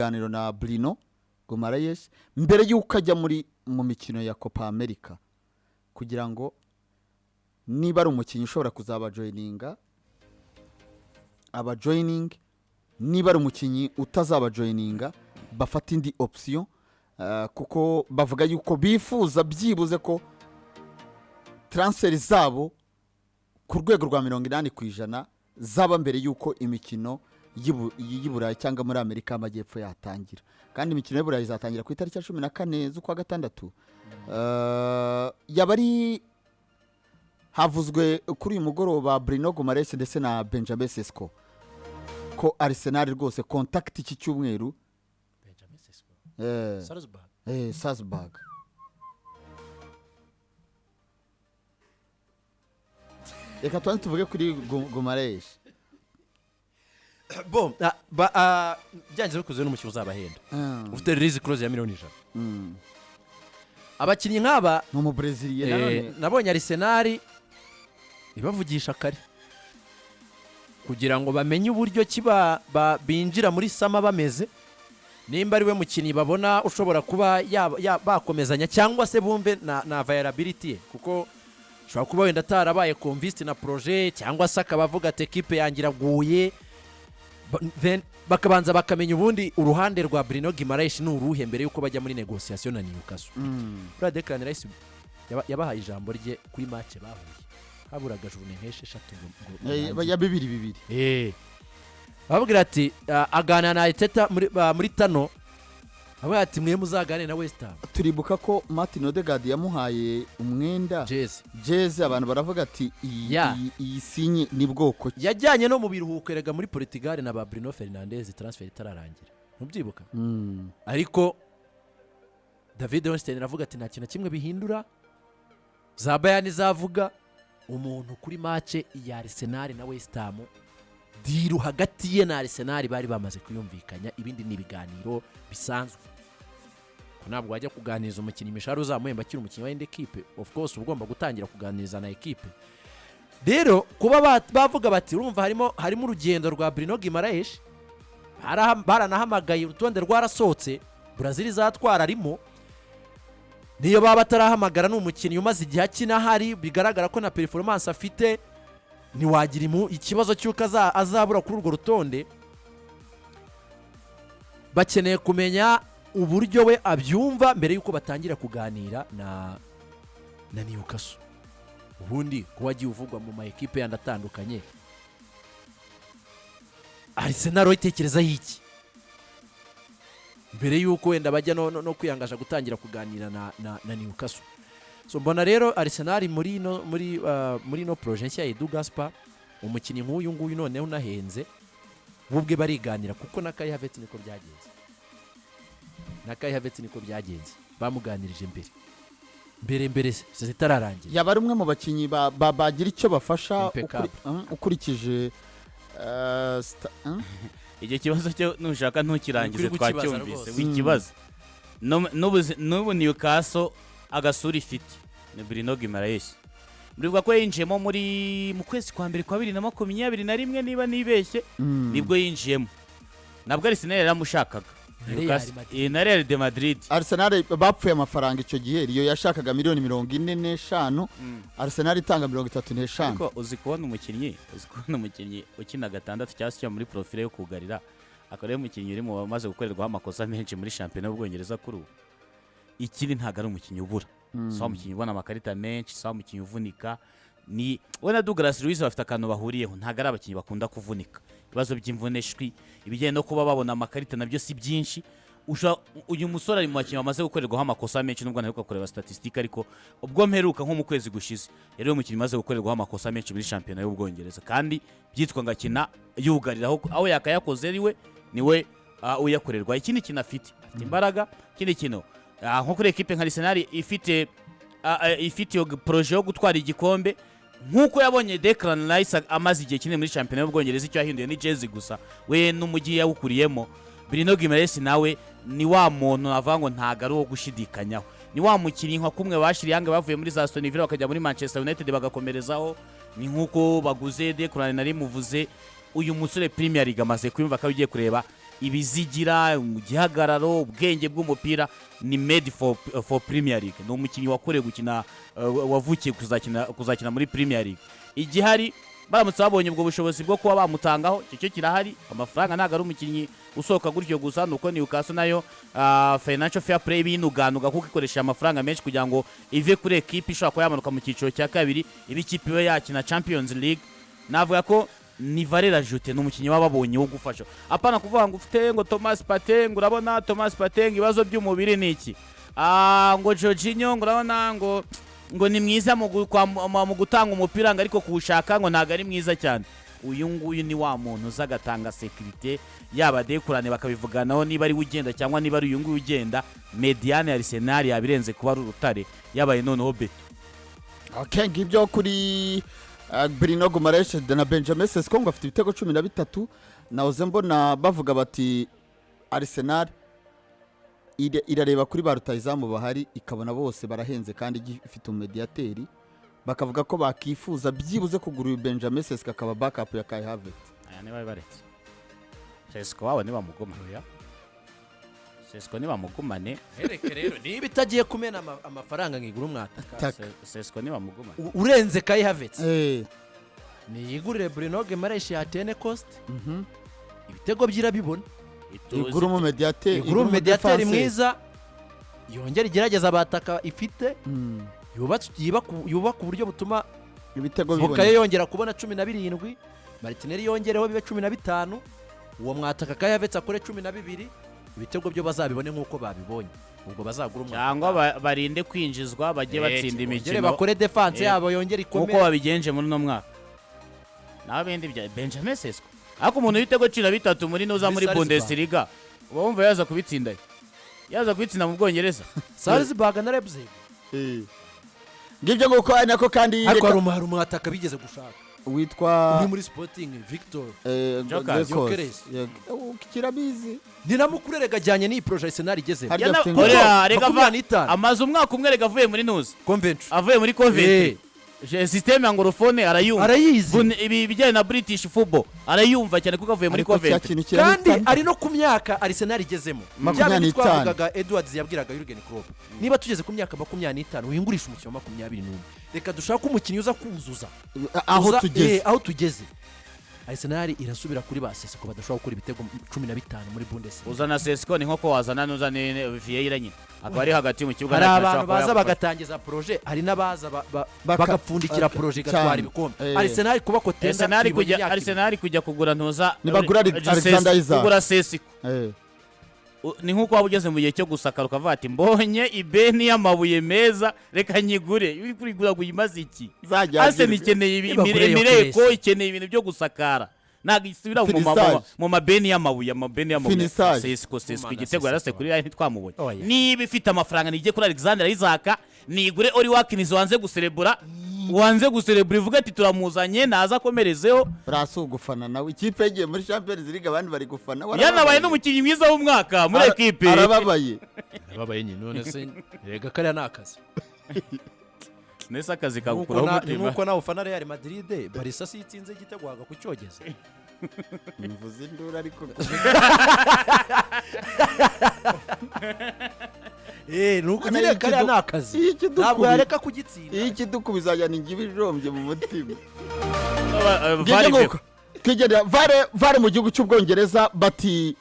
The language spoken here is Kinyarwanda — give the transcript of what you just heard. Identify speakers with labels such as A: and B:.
A: ganiro na Bruno Guimaraes mbere yuko ajya mu mikino ya Copa America kugira ngo niba ari umukinnyi ushobora kuzaba joininga aba joining, niba ari umukinnyi utazaba joininga bafata indi option, kuko bavuga yuko bifuza byibuze ko transfer zabo ku rwego rwa 80% zaba mbere yuko imikino y'Iburayi cyangwa muri Amerika y'Amajyepfo yatangira, kandi imikino y'Iburayi izatangira ku itariki ya 14 z'ukwa gatandatu. Yabari havuzwe kuri uyu mugoroba Bruno Guimaraes ndetse na Benjamin Soko ko Arsenal rwose contact iki cyumweru.
B: Benjamin Soko
A: Salzburg reka tuvuge kuri Guimaraes.
B: Bon, byanze bikuze n'umukino uzabahenda. Ufite release close ya miliyoni 100. Abakinnyi nk'aba
A: no mu Brazil
B: nabonye Arsenal ibavugisha kare kugira ngo bamenye uburyo kiba binjira muri sama bameze, nimba ari we mukinnyi babona ushobora kuba bakomezanya cyangwa se bumve na viability, kuko ushobora kuba wenda atarabaye convinced na projet cyangwa se akabavuga ati equipe yangira guye, then bakabanza bakamenya ubundi uruhande rwa Bruno Guimaraes n'uruhe mbere yuko bajya muri negotiation na Newcastle. Kuri Declan Rice yabahaye ijambo rye kuri match bahuye, haburaga journée nkeshe 3
A: ya 2-2.
B: Bavugira ati agana na Eteta muri tano, abo ati mwe muzagane na West Ham.
A: Turibuka ko Martin Odegaard yamuhaye umwenda jezi abantu baravuga ati iyi sinye ni bwoko
B: yajyanye no mu biruhuko erega muri Portugal na ba Bruno Fernandes transfer itararangira, ntubyibuka? Ariko David Onstein aravuga ati nta kintu kimwe bihindura, za Bayern zavuga umuntu kuri match ya Arsenal na West Ham, diru hagati ye na Arsenal bari bamaze kuyumvikanya, ibindi ni ibiganiro bisanzwe. Ntabwo wajya kuganiriza umukinnyi imishahara uzamuhemba akiri umukinnyi wa indi equipe, of course ugomba gutangira kuganiriza na equipe. Rero kuba bavuga bati urumva harimo urugendo rwa Bruno Guimaraes, baranahamagaye urutonde rwarasohotse, Brazil izatwara arimo, niyo baba batarahamagara n'umukinnyi umaze igihe akina hari bigaragara ko na performance afite, ntiwagira ikibazo cy'uko azabura kuri urwo rutonde. Bakeneye kumenya uburyo we abyumva mbere yuko batangira kuganira na Newcastle. Ubundi kuba agiye uvugwa mu ma equipe yandi atandukanye, Arsenal itekereza iki mbere yuko wenda bajya no kwiyangaje gutangira kuganira na Newcastle. So mbona rero Arsenal muri no projet ya Edu Gaspar, umukinnyi nk'uyu nguyu noneho unahenze, bubwe bariganira kuko na Kai Havertz niko byagenze, bamuganirije mbere zitararangira.
A: Yaba ari umwe mu bakinnyi bagira icyo bafasha ukurikije
C: igihe kibazo cyo nushaka ntukirangize twacyumvise w'ikibazo n'ubu Newcastle agasura ifite ni Bruno Guimaraes. Muribuka ko yinjiyemo mu kwezi kwa mbere kwa 2021 niba nibeshye, nibwo yinjiyemo, nabwo Arsenal yaramushakaga na Real de Madrid.
A: Arsenal bapfuye amafaranga icyo gihe, iyo yashakaga miliyoni 45, Arsenal itanga 35.
C: Ariko uzi kubona umukinnyi ukina gatandatu cyangwa se muri profile yo kugarira, akaba umukinnyi uri mu bamaze gukorerwaho amakosa menshi muri championnat y'Ubwongereza kuri ubu. Ikindi ntago ari umukinnyi ubura, so umukinnyi ubona amakarita menshi, so umukinnyi uvunika. Ni wena Douglas Luiz bafite akantu bahuriyeho, ntago ari abakinnyi bakunda kuvunika, ibibazo by'imvuneshwi, ibijyanye no kuba babona amakarita nabyo si byinshi. Uyu musore ari mu bakinnyi bamaze gukorerwaho amakosa menshi, nubwo ntaheruka kureba statistique, ariko ubwo mperuka nko mu kwezi gushize yari umukinnyi maze gukorerwaho amakosa menshi muri championnat y'Ubwongereza, kandi byitwa ngakina yugariraho aho yakayakoze niwe uyakorerwa. Ikindi kintu afite imbaraga, ikindi kintu nko kuri equipe nka Arsenal ifite yo projet yo gutwara igikombe, nkuko yabonye Declan Rice amaze igihe kinini muri championnat y'Ubwongereza, icyo yahinduye ni jezi gusa, we n'umujyi yawukuriyemo. Bruno Guimaraes nawe ni wa muntu avango ntago ari wo gushidikanyaho, ni wa mukinnyi nka kumwe bashiri yange bavuye muri za Aston Villa bakajya muri Manchester United bagakomerezaho, ni nkuko baguze Declan nari muvuze. Uyu musore Premier League amaze kwimva ko ugiye kureba ibizigira igihagararo ubwenge bw'umupira ni made for Premier League. Ni umukinnyi wakorewe gukina wavukiye kuzakina muri Premier League. Igihari baramutse babonye ubwo bushobozi bwo kuba bamutangaho cyo kirahari. Amafaranga ntago ari umukinnyi usohoka gutyo gusa, nuko Newcastle nayo financial fair play binuganuga kuko ikoresha amafaranga menshi kugira ngo ive kuri equipe ishobora kuba yamanuka mu cyiciro cya kabiri ibi ikipe ibe yakina Champions League. Navuga ko ni valeur ajoutée n'umukinnyi wababonye wo gufasha. Apana kuvuga ngo ufite ngo Thomas Partey, ngo urabona Thomas Partey ibibazo by'umubiri niki. Ngo Jorginho ngo urabona ngo ni mwiza mu gutanga umupira ngo ariko kuwushaka ngo ntago ari mwiza cyane. Uyu nguyu ni wa muntu uzagatanga sécurité yaba dekurane bakabivuganaho niba ari ugenda cyangwa niba ari uyu nguyu ugenda. Mediane ya Arsenal yabirenze kuba ari urutare yabaye noneho beto.
A: Okay, ngibyo kuri Bruno Guimaraes na Benjamin Soko ngo afite ibitego 13 nahoze mbona bavuga bati Arsenal irareba kuri ba rutayizamu bahari ikabona bose barahenze kandi ifite umediateri bakavuga ko bakifuza byibuze kugura Benjamin Soko akaba backup ya Kai Havertz.
C: Aya ni baretse Soko wabo ni bamugomera Soko ni bamugumane
B: hereke rero niba itagiye kumena amafaranga ngigura umwataka
C: Soko ni bamugumane
B: urenze Kai Havertz ni yigurire Bruno Guimaraes ya Tene Cost ibitego byirabibona
A: igura mu mediateri
B: mwiza yongera igerageza abataka ifite yubaka uburyo butuma
A: ibitego bibona
B: Bukayo yongera kubona 17 Martinelli yongereho bibe 15 uwo mwataka Kai Havertz akore 12 ibitego byo bazabibone nkuko babibonye ubwo bazagura umwaka
C: cyangwa barinde kwinjizwa bajye batsinda imikino
B: bakore defense yabo yongera ikomeye
C: uko babigenje muri no mwaka naho bindi bya Benjamin Soko ariko umuntu witego 13 muri noza muri Bundesliga uba wumva yaza kubitsinda mu Bwongereza
B: Salzburg na Leipzig
A: ngibyo nguko nako kandi
B: ariko hari umwataka bigeze gushaka
A: witwa
B: uri muri Sporting Victor
A: Jokeres kirabizi
B: ninamukurerega ajyanye n'iyi projet Arsenal igeze
C: amaze umwaka umwe rega avuye muri Nuzi
B: Convention
C: muri Convention system ya ngorofone
B: arayizi
C: ibi bijyanye na British football arayumva cyane kuko avuye muri Convention
B: kandi ari no ku myaka Arsenal igezemo byabindi twavugaga Edwards yabwiraga Jurgen Klopp niba tugeze ku myaka 25 uyingurisha umukino wa 21 reka dushaka umukinnyi uza kuzuza aho tugeze Arsenal irasubira kuri ba Soko badashobora gukora ibitego 15 muri Bundesliga
C: uzana Soko ni nk'uko wazana n'uzane Vieira nyine akaba ari hagati mu kibuga
B: hari abantu baza bagatangiza projet hari n'abaza bagapfundikira projet gatwara ibikombe Arsenal kuba ko tenda
C: Arsenal kujya kugura ntuza
A: nibagura Alexander Isaac
C: kugura Sesiko ni nk'uko waba ugeze mu gihe cyo gusakara ukavuga ati mbonye ibeni y'amabuye meza reka nyigure uri kurigura guyimaze iki Arsenal ikeneye imireko ikeneye ibintu byo gusakara ntabwo isubira mu mabeni y'amabuye Sesiko igitego yarase kuri line twamubonye niba ifite amafaranga nijye kuri Alexander Isaac nigure Oli Watkins wanze guserebura ivuga ati turamuzanye naza akomerezeho
A: raso gufana nawe ikipe yagiye muri Champions League abandi bari gufana
C: yanabaye n'umukinnyi mwiza w'umwaka muri equipe
A: arababaye
B: nyine none se rega kariya nakazi
C: nese akazi kagukuraho umutima
B: nuko nawe ufana Real Madrid Barca si itsinze igitego waga kucyogeza
A: mvuze indura ariko
B: nuko nyine kariya nakazi ntabwo yareka kugitsinda
A: iki dukubizajyana ingibijombye mu mutima vare mu gihugu cy'Ubwongereza bati